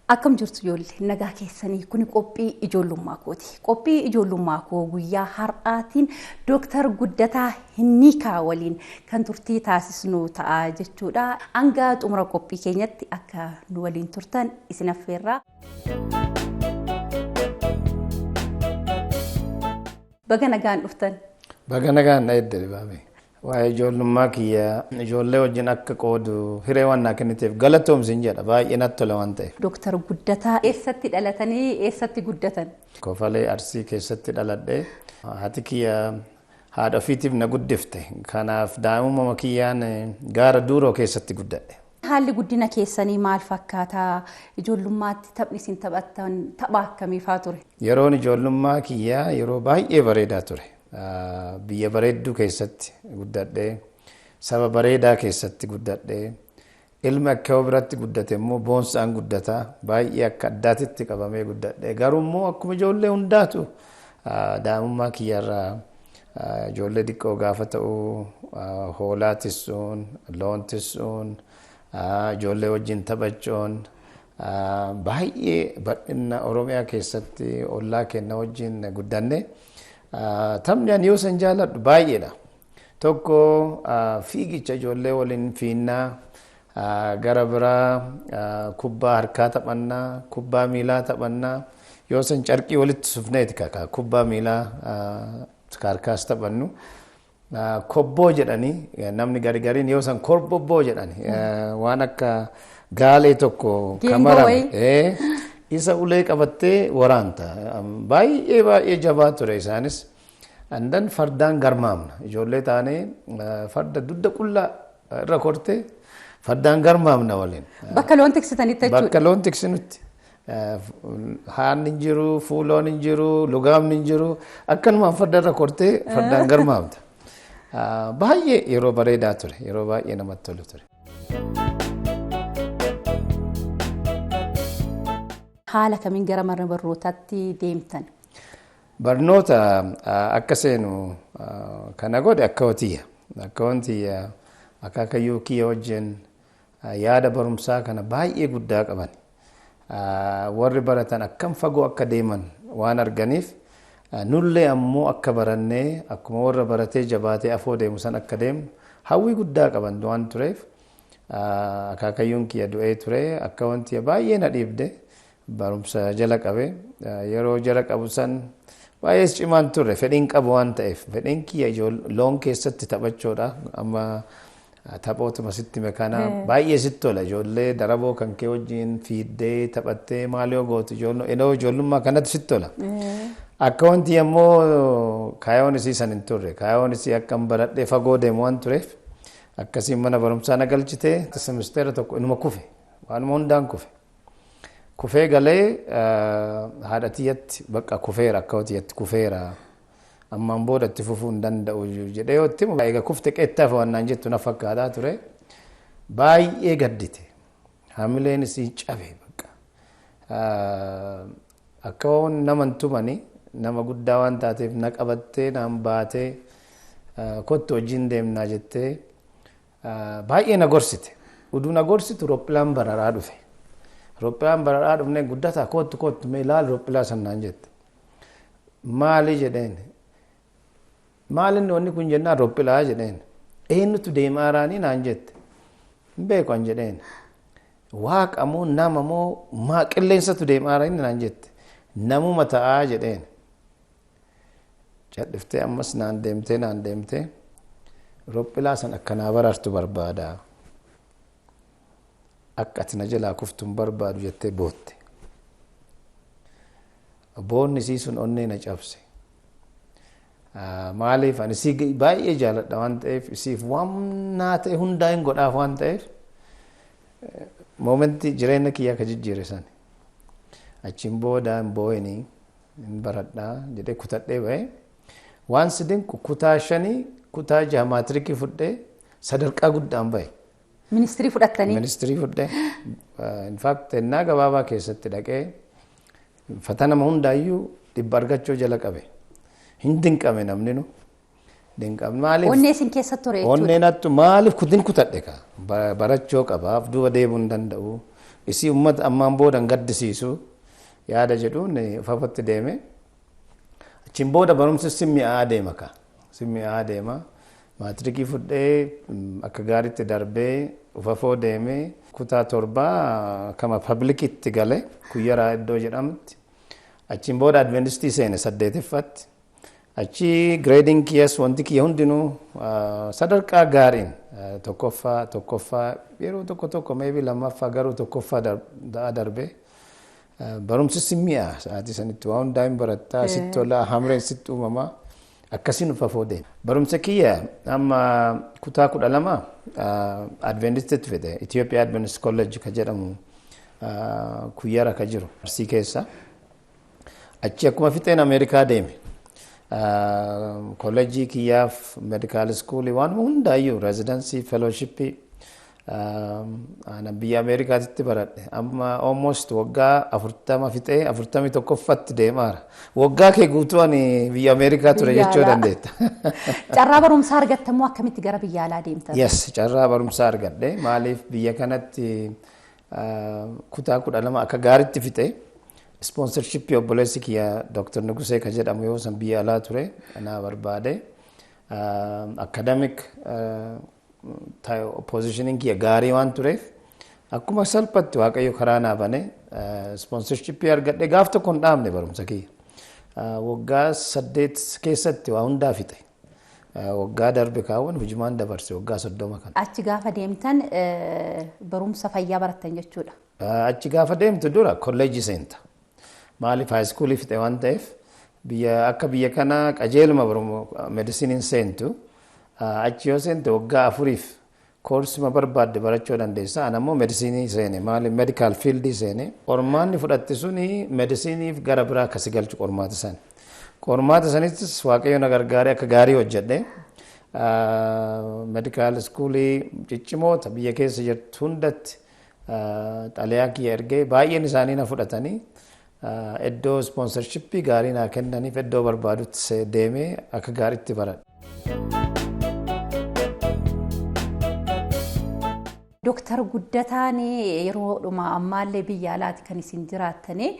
Akkam jirtu ijoollee nagaa keessanii kuni qophii ijoollummaa kooti. Qophii ijoollummaa koo guyyaa har'aatiin Dooktar Guddataa Hinnikkaa Waliin kan turtii taasisnu ta'a jechuudha. Hanga xumura qophii keenyatti akka nu waliin turtan isin affeerra. Baga nagaan dhuftan. Baga nagaan na eddee baabee. Waa'ee ijoollummaa kiyya ijoollee wajjin akka qoodu hiree waan naa kenniteef galatoomsin jedha baay'ee natti tola waan ta'eef. Dooktar Guddataa eessatti dhalatanii eessatti guddatan? Kofalee Arsii keessatti dhaladhee haati kiyya haadha ofiitiif na guddifte. Kanaaf daa'imummaa kiyyaan gaara Duuroo keessatti guddadhe. Haalli guddina keessanii maal fakkaata? Ijoollummaatti taphni isin taphattan tapha akkamii fa'aa ture? Yeroon ijoollummaa kiyyaa yeroo baay'ee bareedaa ture. Biyya bareedduu keessatti guddadhee saba bareedaa keessatti guddadhee ilmi akka biratti guddate immoo boonsaan guddataa baay'ee akka addaatitti qabamee guddadhee garuu immoo akkuma ijoollee hundaatu daa'imummaa kiyyarraa ijoollee xiqqoo gaafa ta'u hoolaa tissuun loon tissuun ijoollee wajjin taphachuun baay'ee bal'ina Oromiyaa keessatti ollaa kenna wajjin guddanne. Taphni ani yoo san jaaladhu baay'eedha. Tokko fiigicha ijoollee waliin fiinnaa gara biraa kubbaa harkaa taphannaa kubbaa miilaa taphannaa yoo san carqii walitti sufneeti kaka kubbaa miilaa harkaas taphannu kobboo jedhanii namni gariin yoo san korbobboo jedhani waan akka gaalee tokko kamarame isa ulee qabattee waraanta baay'ee jabaa ture isaanis andan fardaan garmaamna ijoollee taanee farda dudda qullaa irra kortee fardaan garmaamna waliin bakka loon tiksitanitti jechuudha bakka loon tiksinutti haanni hin jiru fuuloon hin jiru lugaamni hin jiru akkanumaan farda irra kortee fardaan garmaamta baay'ee yeroo bareedaa ture yeroo baay'ee namatti tolu ture. Haala kamiin gara mana barnootaatti deemtan? Barnoota akka seenu kana godhe akka hotiyya akaakayyuu kiyya wajjin yaada barumsaa kana baay'ee guddaa qaban warri baratan akkam fagoo akka deeman waan arganiif nullee ammoo akka barannee akkuma warra baratee jabaatee afoo deemu san akka deemu hawwii guddaa qaban waan tureef akaakayyuun kiyya du'ee ture akka wanti baay'ee na dhiibde. Barumsa jala qabe yeroo jala qabu san baay'ee cimaan ture fedhiin qabu waan ta'eef fedhiin kiyya loon keessatti taphachuudha amma taphootuma sitti mekana baay'ee sitti tola ijoollee daraboo kan kee wajjin fiiddee taphattee maal yoo gootu ijoollummaa kanatti sitti tola akka wanti ammoo kaayoon isii san hin turre kaayoon isii akka baradhee fagoo deemu waan tureef akkasiin mana barumsaa na galchitee semisteera tokko inuma kufe waanuma hundaan kufee galee haadha tiyyatti bakka kufeera akka hotiyyatti kufeera ammaan booda itti fufuu hin danda'u jedhee yotti egaa kufte qeettaaf waannaan jettu na fakkaataa ture baay'ee gaddite hamileen isii cabe bakka akka nama hin tumani nama guddaa waan taateef na qabattee naan baatee kottu wajjin deemnaa jettee baay'ee na gorsite uduu na gorsitu rooppilaan bararaa dhufe. Rooppilaan bararaa dhufnee Guddataa kottu mee ilaali rooppilaa sannaan jette. Maali jedheen? Maalinni wanni kun jennaan rooppilaa jedheen. Eenyutu deemaa raanii naan jette. Hin beeku an jedheen. Waaqa moo nama moo qilleensatu deemaa raanii naan jette. Namuma ta'aa jedheen. Cadhiftee ammas naan deemtee rooppilaa san akkanaa barartu barbaada. Akka ati na jalaa kuftuun barbaadu jettee bootte. Boonni isii sun onnee na cabse. Maaliif ani isii baay'ee jaaladha waan ta'eef isiif waan naa ta'e hundaa hin godhaaf waan ta'eef moomentii jireenya kiyyaa ka jijjiire san. Achiin booda hin boo'inii hin baradhaa jedhee kutadhee ba'e. Waan sidin kutaa 5 kutaa 6 maatirikii fudhee sadarkaa guddaan ba'e. Ministirii fudhattanii? Ministirii fudhee. In fact ennaa gabaabaa keessatti dhaqee fatanama hundaayyuu 100 argachuu jala qabe. Hin dinqame namni nu. Dinqame maaliif? Onnee isin keessa ture jechuudha. Onneen attu maaliif kutin kutadhe ka barachuu qabaaf duuba deemuu hin danda'u. isii ummata ammaan boodan gaddisiisu yaada jedhuun ufafatti deeme. Achiin booda barumsi simmi'aa adeema ka. Simmi'aa adeema. Maatirikii fudhee akka gaariitti darbee ufafoo deemee kutaa torbaa kama pablikitti gale Kuyyaraa iddoo jedhamti. Achiin booda adventistii seene 8ffatti. Achi grading kiyas wanti kiyya hundinuu sadarkaa gaariin tokkoffaa yeroo tokko maybe lammaffaa garuu tokkoffaa darbee barumsi simmi'aa sa'aatii sanitti waa hundaa hin barattaa sitti tolaa hamreen sitti uumamaa akkasiin ufafoo deema. Barumsa kiyya amma kutaa 12 adventistitti fide Ethiopia Adventist College ka jedhamu Kuyyara ka jiru Arsii keessa. Achi akkuma fixeen Ameerikaa deeme. Kolleejii kiyyaaf medical school waan hundaayyuu residency fellowship ana biyya Ameerikaatti baradhe amma almost waggaa 40 fixee 41ffatti deemaara. Waggaa kee guutuu ani biyya Ameerikaa ture jechuu dandeetta. Carraa barumsaa argattamoo akkamitti gara biyya alaa deemtan? Yes, carraa barumsaa argadhe. Maaliif biyya kanatti kutaa 12 akka gaariitti fixee sponsorship obboleessi kiyya Dr. Nugusee ka jedhamu yoo san biyya alaa ture ana barbaade academic positioning kiyya gaarii waan tureef akkuma salphatti waaqayyo karaa naa bane sponsorship argadhe gaaf tokko hin dhaabne barumsa kiyya waggaa 8 keessatti waa hundaa fixe waggaa darbe kaawwan hujumaan dabarse waggaa 30 kan. Achi gaafa deemtan barumsa fayyaa barattan jechuudha. Achi gaafa deemtu dura kolleejii seenta. Maaliif high school fite waan ta'eef biyya akka biyya kana qajeeluma medicine seentu achi yoo seente waggaa 4f koorsuma barbaadde barachuu dandeessa. Ana immoo medicine seene maaliif medical field seene qormaanni fudhatte suni mediciniif gara biraa akkasi galchu qormaata san. Qormaata sanittis waaqayyo na gargaaree akka gaarii hojjedhe medical school ciccimoota biyya keessa jirtu hundatti xalayaa kiyya ergee baay'een isaanii na fudhatanii iddoo sponsorship gaarii naa kennaniif iddoo barbaadutti deemee akka gaariitti baradhe. Dr. Guddataan yeroo dhuma ammaallee biyya alaatti kan isin jiraattanii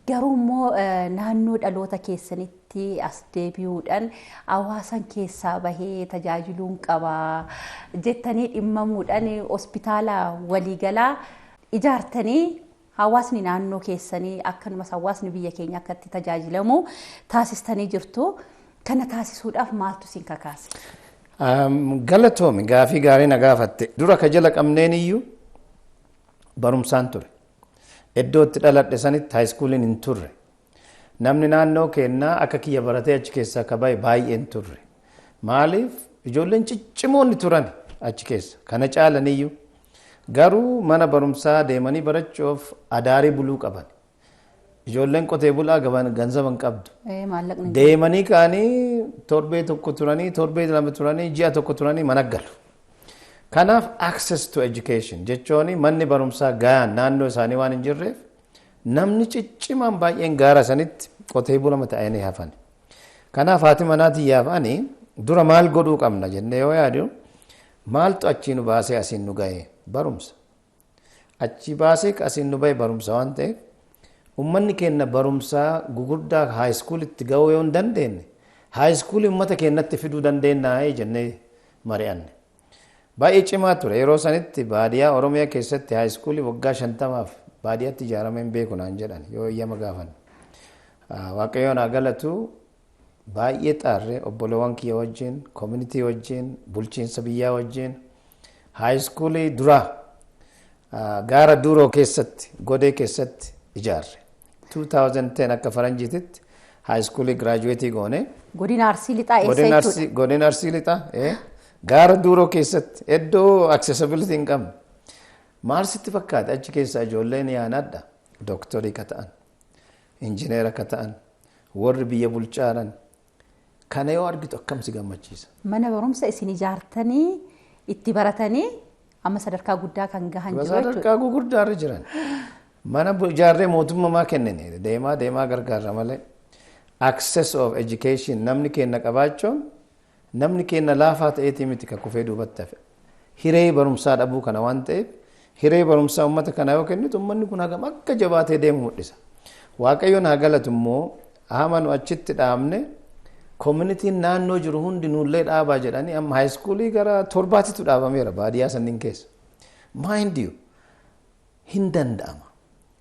garuu immoo naannoo dhaloota keessanitti as deebi'uudhaan hawaasan keessaa bahee tajaajiluun qaba jettanii dhimmamuudhaan hospitaala waliigalaa ijaartanii hawaasni naannoo keessanii akkanumas hawaasni biyya keenya akkatti tajaajilamu taasistanii jirtu. Kana taasisuudhaaf maaltu isin kakaase? Galatoomi gaafii gaarii na gaafatte. Dura ka jala qabneen iyyuu barumsaan ture. Iddootti dhaladhe sanitti high schooliin hin turre. Namni naannoo kennaa akka kiyya baratee achi keessaa ka bahe baay'een turre. Maaliif ijoolleen ciccimoonni turan achi keessa kana caalan iyyuu. Garuu mana barumsaa deemanii barachuuf adaarii buluu qaban. Ijoolleen qotee bulaa ganzaban qabdu. Deemanii kaanii torbee tokko turanii torbee lama turanii ji'a tokko turanii mana galu. Kanaaf access to education jechuun manni barumsaa gahaan naannoo isaanii waan hin jirreef namni ciccimaan baay'een gaara sanitti qotee bulama ta'anii hafan. Kanaaf haati manaatii yaafanii dura maal godhuu qabna jennee yoo yaadu maaltu achi nu baasee asiin nu ga'e barumsa. Achi baasee asiin nu bahe barumsa waan ta'eef ummanni keenya barumsaa gugurdaa high school itti ga'uu yoo hin dandeenye high school ummata keenyatti fiduu dandeenya jennee mari'anne. Baay'ee cimaa ture yeroo sanitti baadiyyaa Oromiyaa keessatti high school waggaa 50f baadiyyaatti ijaarameen beeku naan jedhan yoo iyyama gaafan. Waaqayyoon haa galatu baay'ee xaarree obboleewwan kiyya wajjin community wajjin bulchiinsa biyyaa wajjin high school dura gaara Duuroo keessatti godee keessatti ijaarre. 2010 akka faranjiititti high school graduate goone. Godina Arsii lixaa eessa jechuudha? Godina Arsii lixaa gaara Duuroo keessatti iddoo accessibility hin qabne. Maal sitti fakkaata achi keessa ijoolleen yaanadha doktorii ka ta'an injineera ka ta'an warri biyya bulchaanan kana yoo argitu akkam si gammachiisa. Mana barumsa isin ijaartanii itti baratanii amma sadarkaa guddaa kan gahan jiru jechuudha. Sadarkaa gugurdaarra jiran. Mana ijaarree mootummaa kennine deemaa gargaarra malee access of education namni keenya qabaachuun namni keenya laafaa ta'eetii miti kan kufee duubatti hafe. Hiree barumsaa dhabuu kana waan ta'eef hiree barumsaa uummata kanaa yoo kennitu uummanni kun hagam akka jabaatee deemu mul'isa. Waaqayyoon haa galatu immoo amanu achitti dhaabne communitiin naannoo jiru hundi nullee dhaabaa jedhanii amma haayiskuulii gara 7tu dhaabameera baadiyyaa sanniin keessa. Mind you hin danda'ama.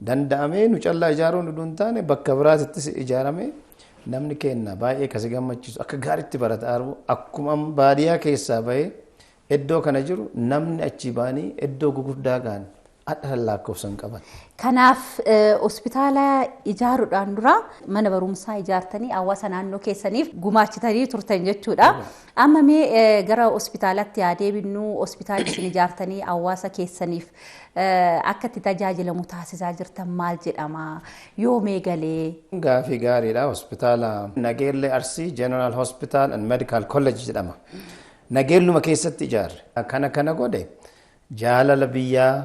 Danda'amee nu callaa ijaaruun hin taane bakka biraattis ijaaramee namni kenna baay'ee kasi gammachiisu akka gaariitti barataa jiru akkuma baadiyyaa keessaa bahee iddoo kana jiru namni achi baanii iddoo gugurdaa gaan adda lakkoofsan qaban. Kanaaf hospitaala ijaaruudhaan dura mana barumsaa ijaartanii hawaasa naannoo keessaniif gumaachitanii turtan jechuudha. Amma mee gara hospitaalatti haa deebinu hospitaalli isin ijaartanii hawaasa keessaniif akka itti tajaajilamu taasisaa jirtan maal jedhama? Yoom eegalee? Gaafii gaariidha. Hospitaala Nageellee Arsii General Hospital and Medical College jedhama. Nageelluma keessatti ijaarre. Kana godhe jaalala biyyaa,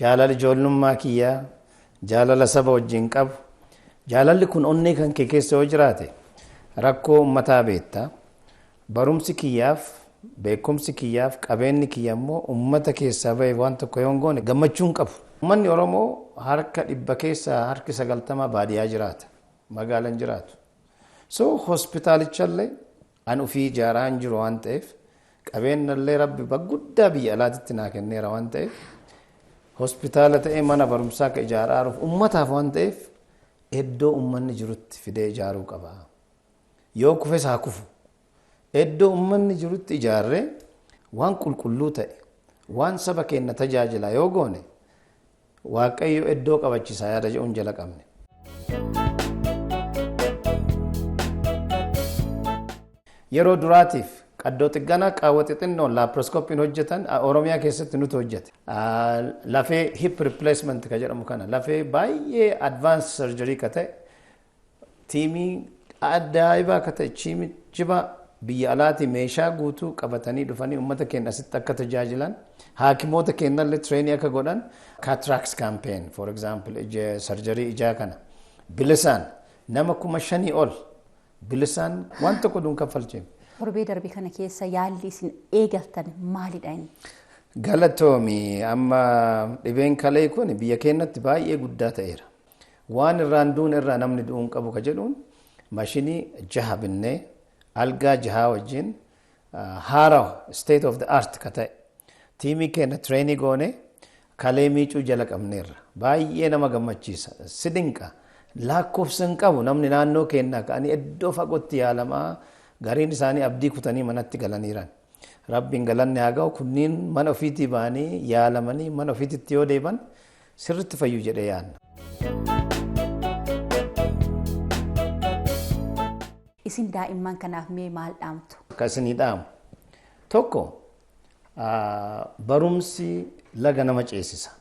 jaalala ijoollummaa kiyyaa, jaalala saba wajjin qabu. Jaalalli kun onnee kan kee keessa yoo jiraate rakkoo uummataa beekta. Barumsi kiyyaaf, beekumsi kiyyaaf, qabeenyi kiyya immoo uummata keessaa bahee waan tokko yoo goone gammachuu hin qabu. Uummanni Oromoo harka 100 keessaa harki 90 baadiyyaa jiraata. Magaalaan jiraatu. So hospitaalichallee an ufii ijaaraan jiru waan ta'eef qabeenyallee rabbi guddaa biyya alaatitti naa kenneera waan ta'eef hospitaala ta'ee mana barumsaa akka ijaaruuf ummataaf waan ta'eef iddoo ummanni jirutti fidee ijaaruu qaba. Yoo kufes haa kufu. Iddoo ummanni jirutti ijaarree waan qulqulluu ta'e waan saba keenya tajaajila yoo goone Waaqayyo iddoo qabachiisaa yaada jedhuun jala qabne. Yeroo duraatiif qaddoo xiqqana qaawwa xixinnoo laaparooskoopiin hojjetan Oromiyaa keessatti nuti hojjete. Lafee hip replacement ka jedhamu kana lafee baay'ee advanced surgery ka ta'e tiimii ajaa'ibaa ka ta'e cimaa biyya alaatii meeshaa guutuu qabatanii dhufanii uummata keenya asitti akka tajaajilan haakimoota keenyallee training akka godhan cataracts campaign for example surgery ijaa kana bilisaan nama 5,000 ol bilisaan waan tokko duun kaffalcheef. Torbee darbii kana keessa yaalli isin eegaltan maalidha inni? Galatoomi amma dhibeen kalee kun biyya keenyatti baay'ee guddaa ta'eera. Waan irraan duun irraa namni du'uun qabu ka jedhuun mashinii 6 binnee algaa 6 wajjin haarawa state of the art ka ta'e tiimii keenya training goone kalee miicuu jala qabneerra. Baay'ee nama gammachiisa. Sidinqa. Lakkoofsan qabu namni naannoo keenyaa ka'anii iddoo fagootti yaalamaa gariin isaanii abdii kutanii manatti galaniiran. Rabbiin galanne haa ga'u kunniin mana ofiitii ba'anii yaalamanii mana ofiititti yoo deeban sirriitti fayyu jedhee yaadna. Isin daa'imman kanaaf mee maal dhaamtu? Akka isinii dhaamu tokko barumsi laga nama ceesisa.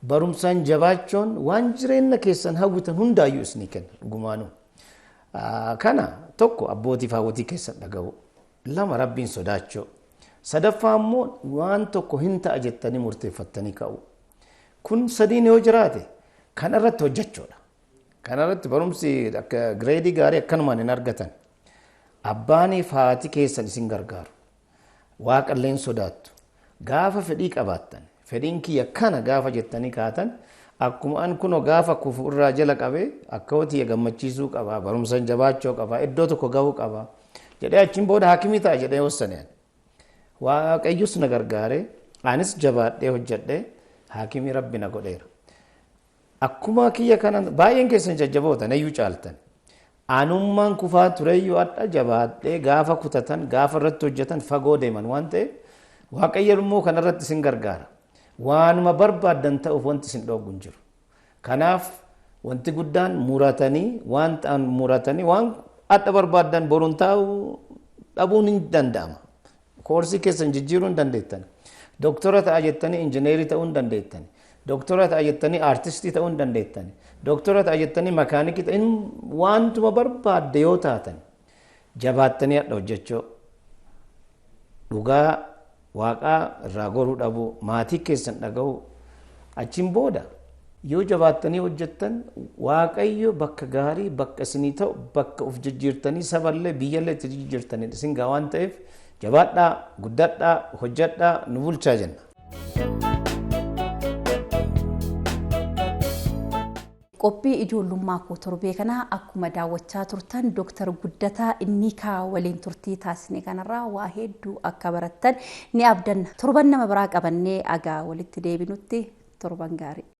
Barumsaan jabaachuun waan jireenya keessan hawwitan hundaayyuu isinii kenna dhugumaanuu. Kana tokko abbootiif haawwatii keessan dhaga'u. 2 rabbiin sodaachuu. 3 immoo waan tokko hin ta'a jettanii murteeffattanii ka'u. Kun 3 yoo jiraate kana irratti hojjechuudha. Kana irratti barumsi akka gireedii gaarii akkanumaan hin argatan. Abbaaniif haati keessan isin gargaaru. Waaqalleen sodaattu. Gaafa fedhii qabaattan. Fedhiin kiyya kana gaafa jettanii kaatan akkuma an kuno gaafa kufu irraa jala qabee akka hootii gammachiisuu qaba barumsaan jabaachuu qaba iddoo tokko gahuu qaba jedhee achiin booda haakimii ta'a jedhee hoossaneen Waaqayyus na gargaare anis jabaadhee hojjedhee haakimii rabbi na godheera. Akkuma kiyya kana baay'een keessan jajjabootan eeyyuu caaltan aanummaan kufaa tureyyuu adda jabaadhee gaafa kutatan gaafa irratti hojjetan fagoo deeman waan ta'eef Waaqayyo immoo kana irratti isin gargaara. Waanuma barbaadan ta'uuf wanti isin dhoogu hin jiru. Kanaaf wanti guddaan muratanii waan ta'an muratanii waan adda barbaadan boruun taa'u dhabuun hin danda'ama. Koorsii keessan jijjiiruu hin dandeettan. Doktora ta'a jettanii injineerii ta'uu hin dandeettan. Doktora ta'a jettanii aartistii ta'uu hin dandeettan. Doktora ta'a jettanii makaanikii ta'uu wantuma barbaadde yoo taatan jabaattanii adda hojjechuu dhugaa Waaqaa irraa goruu dhabu maatii keessan dhaga'u achiin booda yoo jabaattanii hojjettan Waaqayyo bakka gaarii bakka isinii ta'u bakka of jijjiirtanii saballee biyyallee itti jijjiirtanii isin gaa waan ta'eef jabaadhaa guddadhaa hojjedhaa nu bulchaa jenna. qophii ijoollummaa koo torbee kana akkuma daawwachaa turtan Dr. Guddataa Hinnikkaa waliin turtii taasisne kanarraa waa hedduu akka barattan ni abdanna. Torban nama biraa qabannee agaa walitti deebinutti torban gaarii.